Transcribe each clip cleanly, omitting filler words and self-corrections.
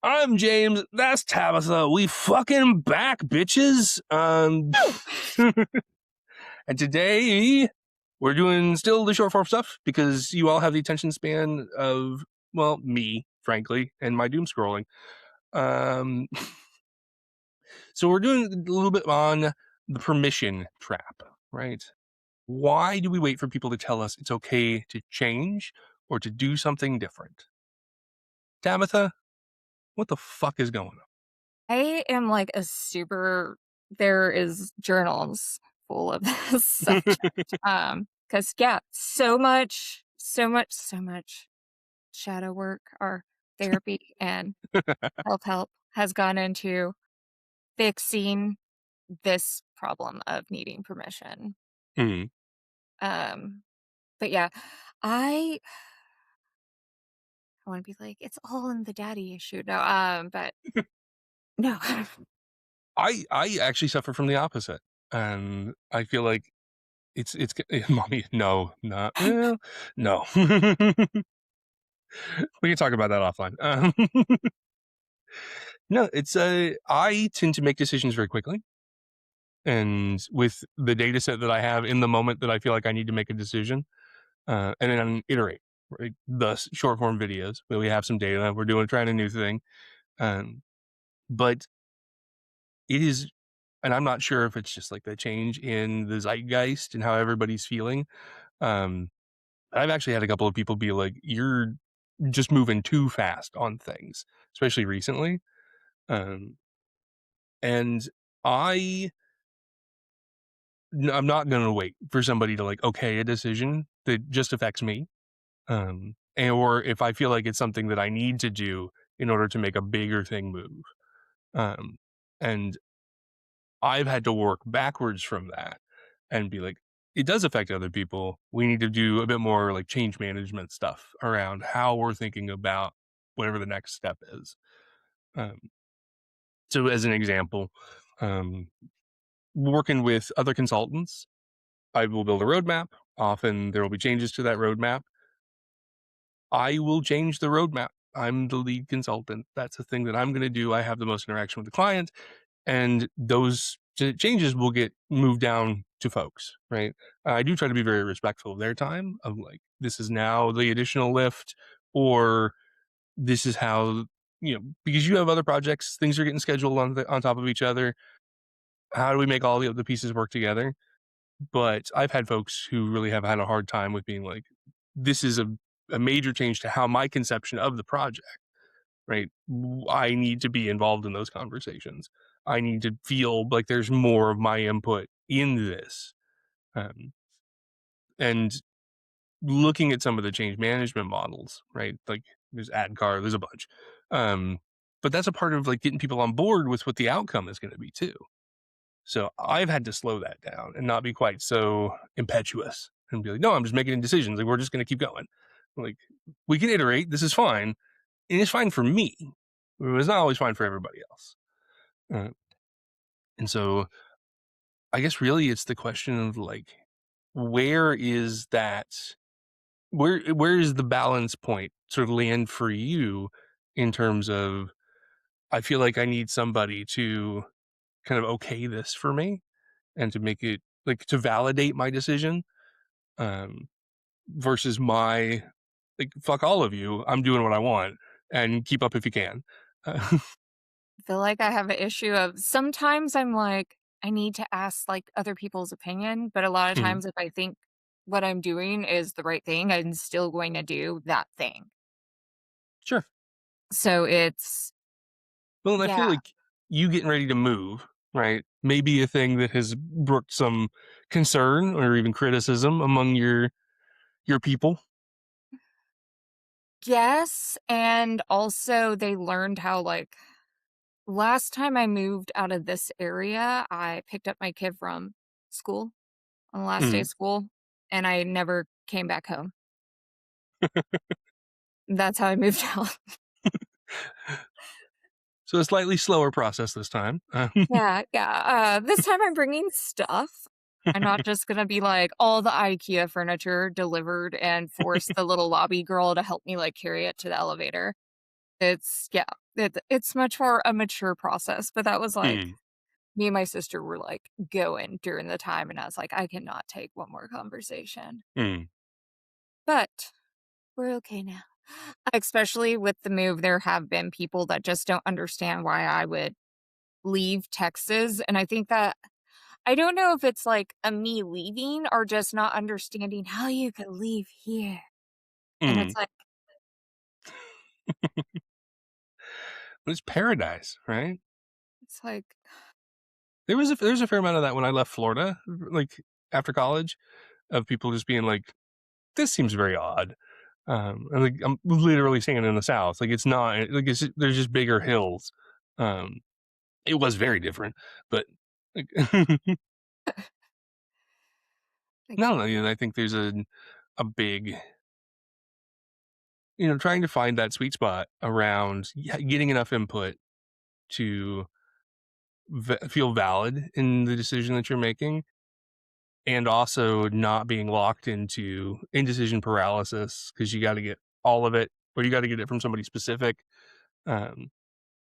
I'm James. That's Tabitha. We fucking back, bitches. And today we're doing still the short form stuff because you all have the attention span of, well, me, frankly, and my doom scrolling. So we're doing a little bit on the permission trap, right? Why do we wait for people to tell us it's okay to change or to do something different? Tabitha, what the fuck is going on? I am like there is journals full of this subject. Because yeah, so much shadow work or therapy and self-help has gone into fixing this problem of needing permission. Hmm. Um, but yeah, I I want to be like, it's all in the daddy issue. No, but no. I actually suffer from the opposite, and I feel like it's mommy. No, not well, no. We can talk about that offline. No, it's I tend to make decisions very quickly, and with the data set that I have in the moment that I feel like I need to make a decision, and then iterate. Right? Thus, short form videos. Where we have some data. We're trying a new thing, but it is. And I'm not sure if it's just like the change in the zeitgeist and how everybody's feeling. Um, I've actually had a couple of people be like, "You're just moving too fast on things," especially recently. Um, and I, I'm not going to wait for somebody to like okay a decision that just affects me. Or if I feel like it's something that I need to do in order to make a bigger thing move. Um, and I've had to work backwards from that and be like, it does affect other people. We need to do a bit more like change management stuff around how we're thinking about whatever the next step is. Um, so, as an example, um, working with other consultants, I will build a roadmap. Often there will be changes to that roadmap. I will change the roadmap. I'm the lead consultant. That's the thing that I'm going to do. I have the most interaction with the client, and those changes will get moved down to folks, right? I do try to be very respectful of their time of like, this is now the additional lift, or this is how, because you have other projects, things are getting scheduled on top of each other. How do we make all the pieces work together? But I've had folks who really have had a hard time with being like, this is a major change to how my conception of the project, right? I need to be involved in those conversations. I need to feel like there's more of my input in this. Um, and looking at some of the change management models, right? Like there's ADCAR, there's a bunch. But that's a part of like getting people on board with what the outcome is going to be too. So I've had to slow that down and not be quite so impetuous and be like, no, I'm just making decisions. Like we're just going to keep going. Like we can iterate. This is fine. And it's fine for me. It's not always fine for everybody else. Uh, and so I guess really it's the question of like, where is that, where is the balance point sort of land for you in terms of, I feel like I need somebody to kind of okay this for me and to make it like to validate my decision, um, versus my like, fuck all of you. I'm doing what I want and keep up if you can. Feel like I have an issue of sometimes I'm like, I need to ask like other people's opinion, but a lot of Mhm. times if I think what I'm doing is the right thing, I'm still going to do that thing. Sure. So it's Well, and I feel yeah. like you getting ready to move, right, may be a thing that has brooked some concern or even criticism among your people. Yes, and also they learned how like last time I moved out of this area, I picked up my kid from school on the last day Mhm. of school and I never came back home. That's how I moved out. So a slightly slower process this time. Yeah, yeah, this time I'm bringing stuff. I'm not just gonna be, like, all the IKEA furniture delivered and force the little lobby girl to help me, like, carry it to the elevator. It's yeah. it's much more a mature process, but that was, like Mm, me and my sister were, like, going during the time, and I was like, "I cannot take one more conversation." mm, But we're okay now. Especially with the move, there have been people that just don't understand why I would leave Texas, and I think that I don't know if it's, like, a me leaving or just not understanding how you could leave here, and mm. it's like But it's paradise, right? it's like There's a fair amount of that when I left Florida, like, after college, of people just being like, "This seems very odd." And, like, I'm literally staying in the South, like, it's not like, there's just bigger hills. Um, it was very different, but, like like, no, you know, I think there's a big trying to find that sweet spot around getting enough input to feel valid in the decision that you're making, and also not being locked into indecision paralysis because you got to get all of it, or you got to get it from somebody specific. Um,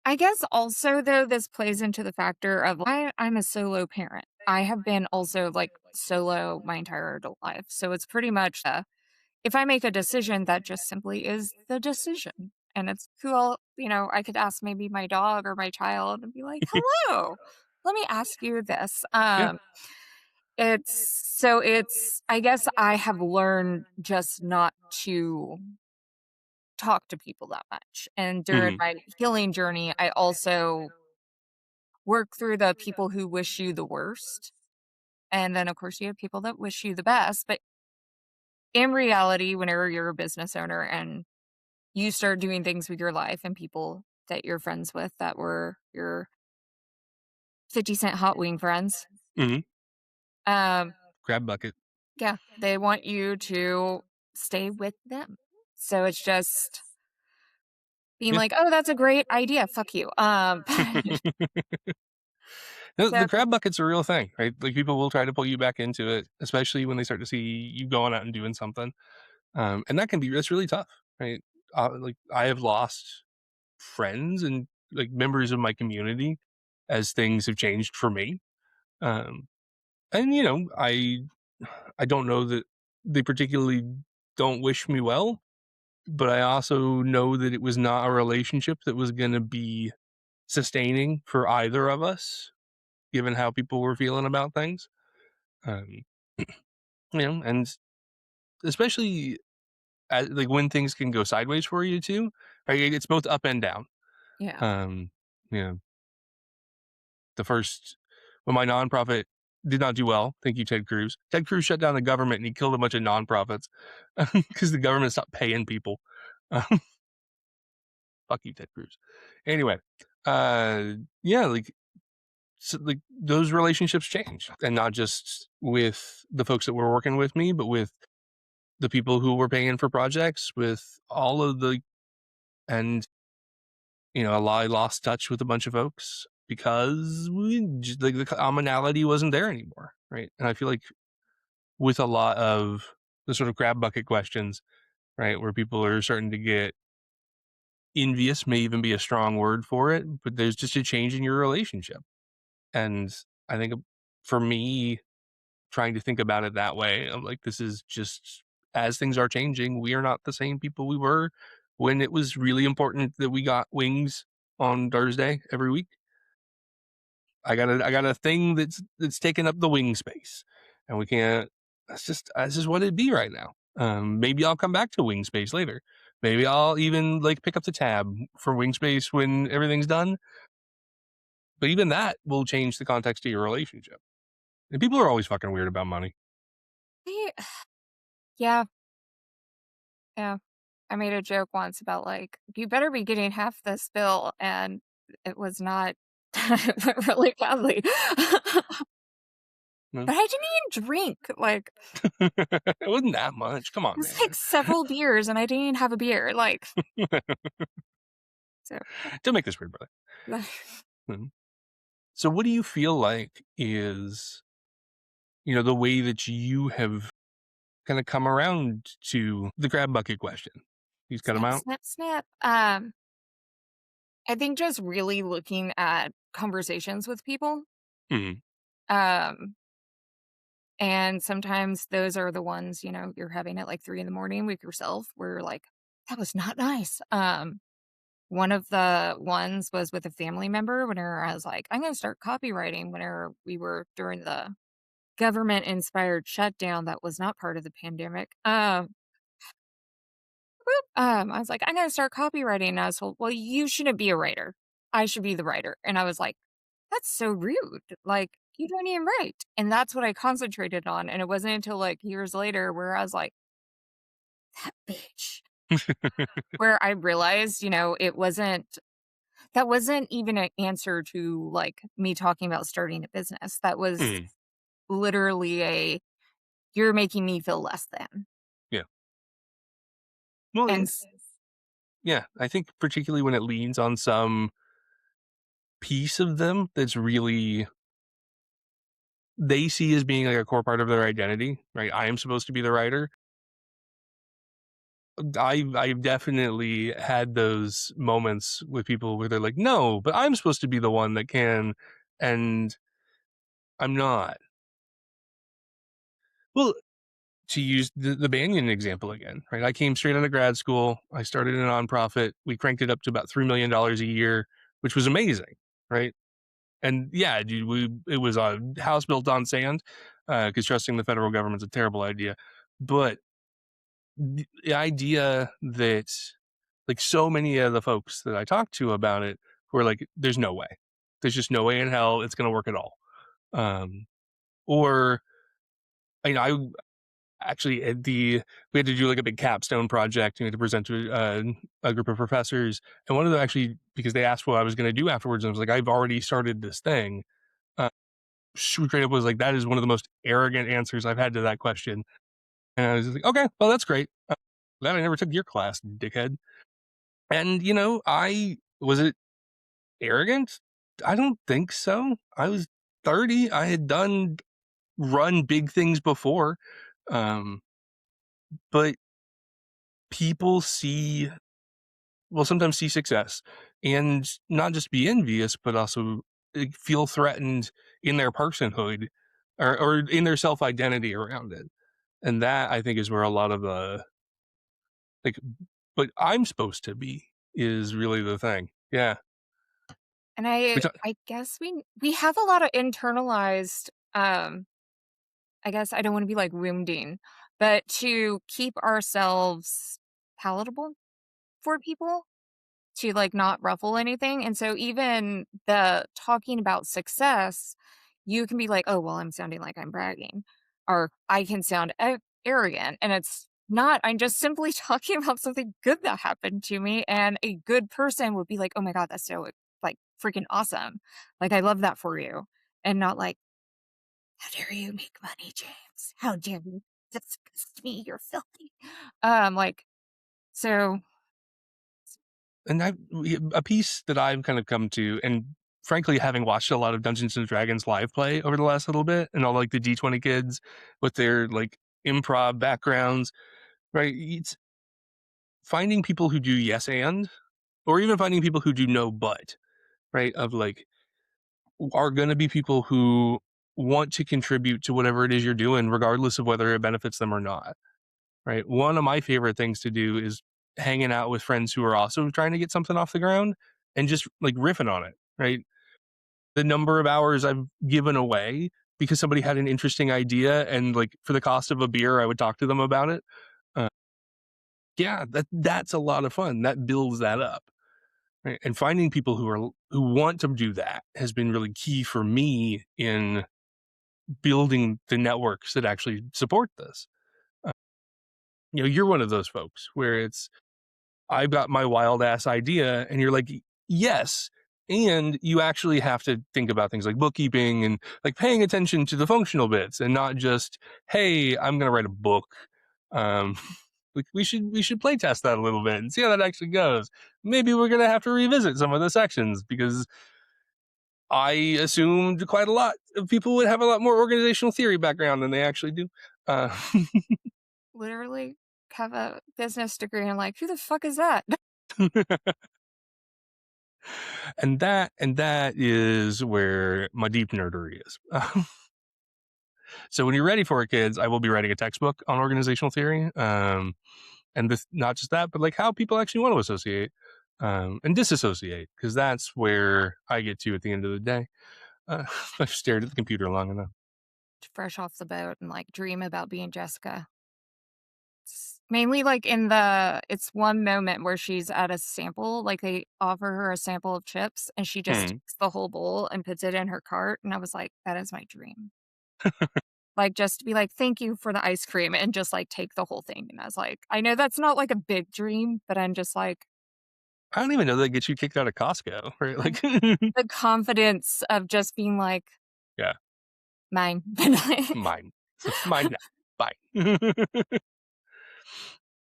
I guess also though this plays into the factor of I'm a solo parent. I have been also, like, solo my entire adult life, so it's pretty much, if I make a decision, that just simply is the decision, and it's cool, I could ask maybe my dog or my child and be like, "Hello, let me ask you this." yeah. It's I guess I have learned just not to talk to people that much, and during Hmm. my healing journey, I also work through the people who wish you the worst, and then, of course, you have people that wish you the best, but in reality, whenever you're a business owner and you start doing things with your life and people that you're friends with that were your 50 cent hot wing friends, Hmm. um, Grab bucket. yeah, they want you to stay with them. So it's just being Yeah. like, "Oh, that's a great idea. Fuck you." No, So the crab bucket's a real thing, right? Like, people will try to pull you back into it, especially when they start to see you going out and doing something. And that's really tough, right? Like, I have lost friends and like members of my community as things have changed for me. Um, and I don't know that they particularly don't wish me well, but I also know that it was not a relationship that was going to be sustaining for either of us, given how people were feeling about things. Um, and especially like when things can go sideways for you too. Right? It's both up and down. yeah. Um, you know, the first when my nonprofit did not do well. Thank you, Ted Cruz. Ted Cruz shut down the government and he killed a bunch of nonprofits because the government stopped paying people. Um, fuck you, Ted Cruz. Anyway, uh, yeah, like those relationships change, and not just with the folks that were working with me, but with the people who were paying for projects, with all of the and I lost touch with a bunch of folks because the commonality wasn't there anymore, right? And I feel like with a lot of the sort of crab bucket questions, right, where people are starting to get envious, may even be a strong word for it, but there's just a change in your relationship. And I think for me, trying to think about it that way, I'm like, this is just as things are changing, we are not the same people we were when it was really important that we got wings on Thursday every week. I got a thing that's taking up the wing space, and we can't. That's just what it'd be right now. Maybe I'll come back to wing space later. Maybe I'll even like pick up the tab for wing space when everything's done. But even that will change the context of your relationship. And people are always fucking weird about money. They Yeah, yeah. I made a joke once about, like, "You better be getting half this bill," and it was not it went really badly. You But I didn't even drink, like, it wasn't that much. Come it on, was, like, man. several beers, and I didn't even have a beer, like, so Don't make this weird, brother. Mhm. So, what do you feel like is the way that you have kind of come around to the crab bucket question? You cut them snip, out. snip, snip. I think just really looking at conversations with people, Mhm. um, and sometimes those are the ones, you're having at, like, 3 in the morning with yourself where you're like, "That was not nice." One of the ones was with a family member whenever I was like, "I'm gonna start copywriting," whenever we were during the government-inspired shutdown that was not part of the pandemic. I was like, "I'm gonna start copywriting," and I was told, "Well, you shouldn't be a writer. I should be the writer." And I was like, "That's so rude. Like, you don't even write." And that's what I concentrated on, and it wasn't until, like, years later where I was like, "That bitch." Where I realized, that wasn't even an answer to, like, me talking about starting a business. That was Mhm. literally "You're making me feel less than." Yeah. Well, And and s yeah, I think particularly when it leans on some piece of them that's really they see as being like a core part of their identity, right? I am supposed to be the writer. I've definitely had those moments with people where they're like, "No, but I'm supposed to be the one that can," and I'm not. Well, to use the Banyan example again, right? I came straight out of grad school. I started a nonprofit. We cranked it up to about $3 million a year, which was amazing, right? And yeah, dude, it was a house built on sand because trusting the federal government's a terrible idea. But the idea that like so many of the folks that I talked to about it were like, "There's no way. There's just no way in hell it's going to work at all." Um, or I actually at the we had to do like a big capstone project, to present to a group of professors, and one of them actually because they asked what I was going to do afterwards, and I was like, "I've already started this thing." Uh, she straight up was like, "That is one of the most arrogant answers I've had to that question," and I was like, "Okay, well that's great. Glad I never took your class, dickhead." And I was it arrogant? I don't think so. I was 30. I had done run big things before, um, but people see will sometimes see success and not just be envious, but also feel threatened in their personhood or in their self identity around it. And that I think is where a lot of the like, but I'm supposed to be is really the thing. Yeah. and We I talk, I guess we have a lot of internalized, I guess I don't wanna be, like, wounding, but to keep ourselves palatable for people, to, like, not ruffle anything, and so even the talking about success, you can be like, "Oh, well, I'm sounding like I'm bragging," or I can sound arrogant, and it's not, I'm just simply talking about something good that happened to me, and a good person would be like, "Oh my god, that's so, like, freaking awesome. Like, I love that for you," and not like, "How dare you make money, James? How dare you disgust me? You're filthy." Like, so and a piece that I've kind of come to, and frankly, having watched a lot of Dungeons and Dragons live play over the last little bit, and all like the D20 kids with their like improv backgrounds, right? It's finding people who do yes and, or even finding people who do no but, right? Of like, are going to be people who want to contribute to whatever it is you're doing, regardless of whether it benefits them or not, right? One of my favorite things to do is hanging out with friends who are also trying to get something off the ground and just like riffing on it, right? The number of hours I've given away because somebody had an interesting idea and like for the cost of a beer, I would talk to them about it. Uh, yeah, that's a lot of fun. That builds that up. Right? And finding people who want to do that has been really key for me in building the networks that actually support this. Uh, you're one of those folks where it's I've got my wild ass idea, and you're like, yes. And you actually have to think about things like bookkeeping and like paying attention to the functional bits and not just, hey, I'm going to write a book. Um, we should play test that a little bit and see how that actually goes. Maybe we're going to have to revisit some of the sections because I assumed quite a lot of people would have a lot more organizational theory background than they actually do. Uh, literally have a business degree, and I'm like, "Who the fuck is that?" And that is where my deep nerdery is. So when you're ready for it, kids, I will be writing a textbook on organizational theory. And this, not just that, but like how people actually want to associate and disassociate, because that's where I get to at the end of the day. I've stared at the computer long enough. Fresh off the boat and like dream about being Jessica. Mainly, like, in the it's one moment where she's at a sample, like, they offer her a sample of chips, and she just Hmm. takes the whole bowl and puts it in her cart, and I was like, "That is my dream." Like, just to be like, "Thank you for the ice cream," and just, like, take the whole thing, and I was like I know that's not, like, a big dream, but I'm just like, I don't even know that gets you kicked out of Costco, right? um, Like, the confidence of just being like, yeah, "Mine." mine. Mine now. Bye.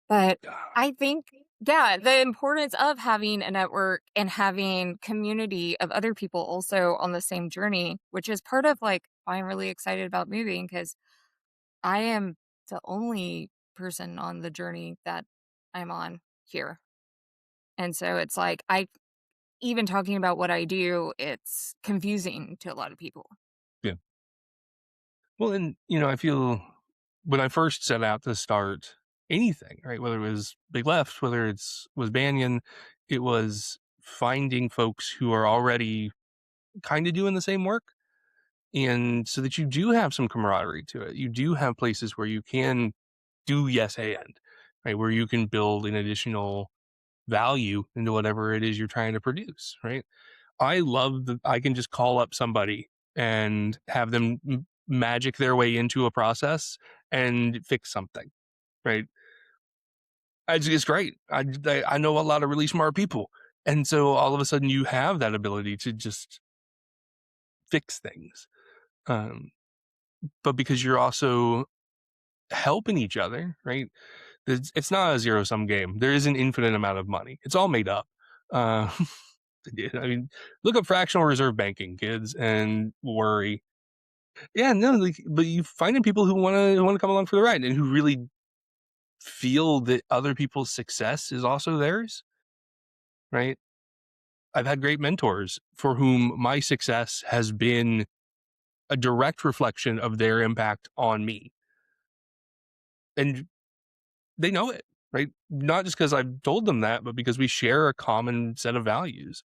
But I think, yeah, the importance of having a network and having community of other people also on the same journey, which is part of like why I'm really excited about moving because I am the only person on the journey that I'm on here. And so it's like I even talking about what I do, it's confusing to a lot of people. Yeah. Well, and I feel when I first set out to start anything, right? Whether it was Big Left, whether it's was Banyan, it was finding folks who are already kind of doing the same work, and so that you do have some camaraderie to it. You do have places where you can do yes and right, where you can build an additional value into whatever it is you're trying to produce, right? I love that I can just call up somebody and have them magic their way into a process and fix something, right? It's great. I know a lot of really smart people, and so all of a sudden you have that ability to just fix things. Um, but because you're also helping each other, right? It's not a zero sum game. There is an infinite amount of money. It's all made up. Uh, I mean, look up fractional reserve banking, kids, and worry. Yeah, no, like, but you finding people who wanna come along for the ride and who really feel that other people's success is also theirs, right? I've had great mentors for whom my success has been a direct reflection of their impact on me, and they know it, right? Not just because 'cause I've told them that, but because we share a common set of values,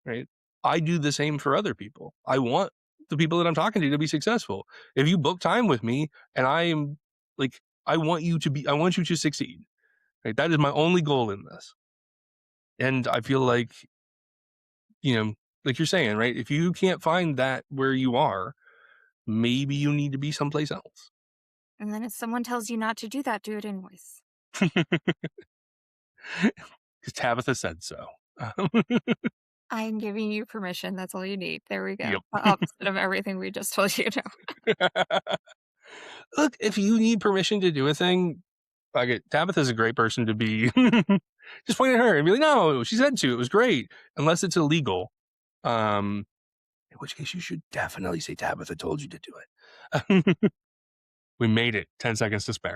right? I do the same for other people. I want the people that I'm talking to be successful. If you book time with me and I'm like, I want you to succeed, right? That is my only goal in this. And I feel like, you know, like you're saying, right? If you can't find that where you are, maybe you need to be someplace else. And then if someone tells you not to do that, do it anyways. Because Tabitha said so. I'm giving you permission. That's all you need. There we go. Yep. The opposite of everything we just told you to. Look, if you need permission to do a thing, like it, Tabitha's a great person to be. Just point at her and be like, "No, she said to. It was great." Unless it's illegal, um, in which case you should definitely say Tabitha told you to do it. We made it. 10 seconds to spare.